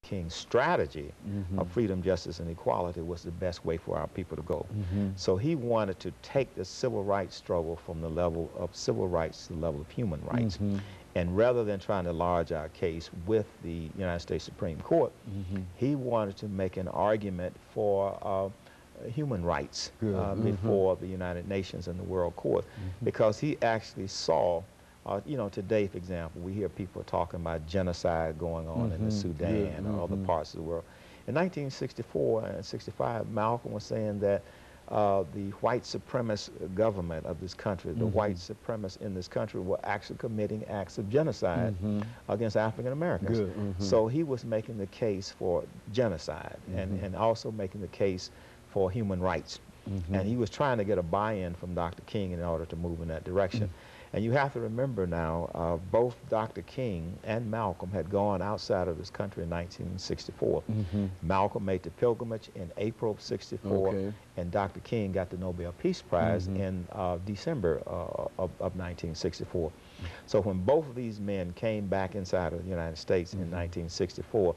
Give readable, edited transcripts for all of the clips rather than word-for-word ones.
King's strategy of freedom, justice, and equality was the best way for our people to go. So he wanted to take the civil rights struggle from the level of civil rights to the level of human rights. And rather than trying to lodge our case with the United States Supreme Court, he wanted to make an argument for human rights before the United Nations and the World Court, because he actually saw, you know, today, for example, we hear people talking about genocide going on in the Sudan or other parts of the world. In 1964 and 65, Malcolm was saying that the white supremacist government of this country, the white supremacists in this country were actually committing acts of genocide against African Americans. So he was making the case for genocide and also making the case for human rights. And he was trying to get a buy-in from Dr. King in order to move in that direction. And you have to remember now, both Dr. King and Malcolm had gone outside of this country in 1964. Malcolm made the pilgrimage in April of '64, and Dr. King got the Nobel Peace Prize in December of 1964. So when both of these men came back inside of the United States in 1964,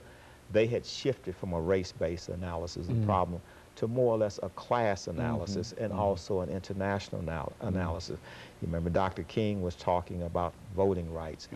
they had shifted from a race-based analysis of the problem to more or less a class analysis and also an international analysis. You remember Dr. King was talking about voting rights.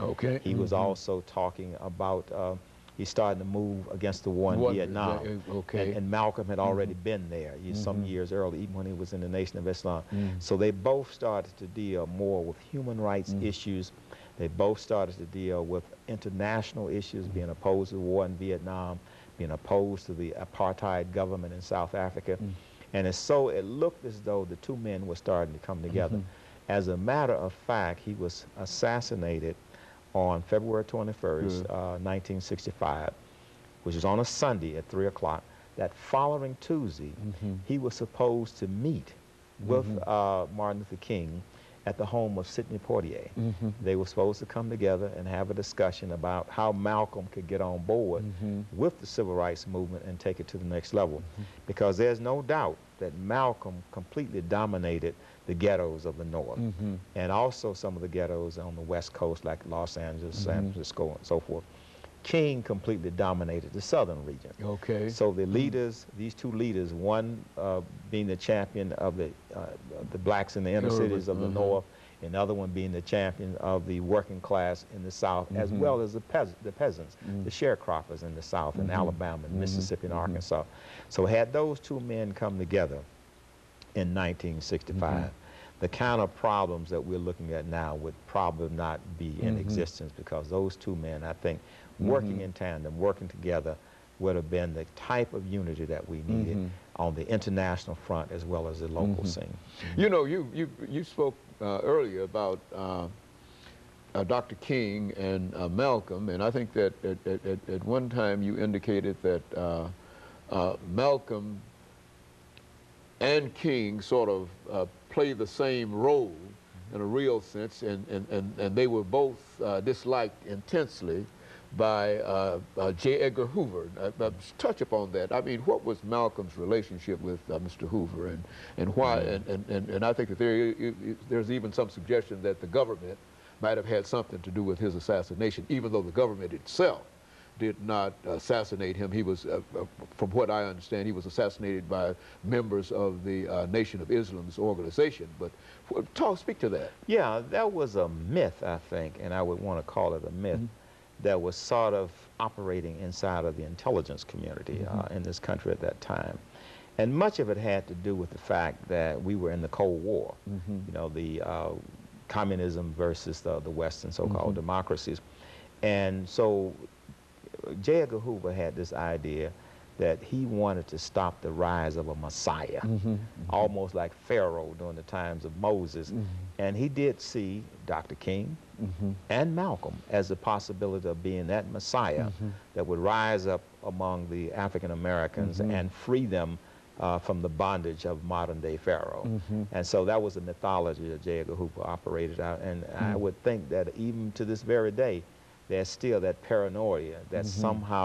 He was also talking about, he started to move against the war in Vietnam. And Malcolm had already been there some years early, even when he was in the Nation of Islam. So they both started to deal more with human rights issues. They both started to deal with international issues, being opposed to the war in Vietnam, being opposed to the apartheid government in South Africa. And it looked as though the two men were starting to come together. As a matter of fact, he was assassinated on February 21st, 1965, which was on a Sunday at 3 o'clock. That following Tuesday, he was supposed to meet with Martin Luther King at the home of Sidney Poitier. They were supposed to come together and have a discussion about how Malcolm could get on board with the civil rights movement and take it to the next level. Because there's no doubt that Malcolm completely dominated the ghettos of the North, and also some of the ghettos on the West Coast, like Los Angeles, San Francisco, and so forth. King completely dominated the southern region. So the leaders, these two leaders, one being the champion of the blacks in the inner cities of the North, and the other one being the champion of the working class in the South, as well as the peasants, the sharecroppers in the South, in Alabama, and Mississippi, and Arkansas. So had those two men come together in 1965, the kind of problems that we're looking at now would probably not be in existence, because those two men, I think, working in tandem, working together, would have been the type of unity that we needed on the international front as well as the local scene. You know, you spoke earlier about Dr. King and Malcolm, and I think that at one time you indicated that Malcolm and King sort of play the same role in a real sense, and they were both disliked intensely by J. Edgar Hoover. Touch upon that. I mean, what was Malcolm's relationship with Mr. Hoover, and why? And I think that there's even some suggestion that the government might have had something to do with his assassination, even though the government itself did not assassinate him. He was, from what I understand, he was assassinated by members of the Nation of Islam's organization. But speak to that. Yeah, that was a myth, I think, and I would want to call it a myth, that was sort of operating inside of the intelligence community in this country at that time. And much of it had to do with the fact that we were in the Cold War, you know, the communism versus the Western so-called democracies. And so J. Edgar Hoover had this idea that he wanted to stop the rise of a Messiah, almost like Pharaoh during the times of Moses. And he did see Dr. King and Malcolm as a possibility of being that Messiah that would rise up among the African Americans and free them from the bondage of modern-day Pharaoh. And so that was the mythology that J. Edgar Hoover operated out. And I would think that even to this very day, there's still that paranoia that somehow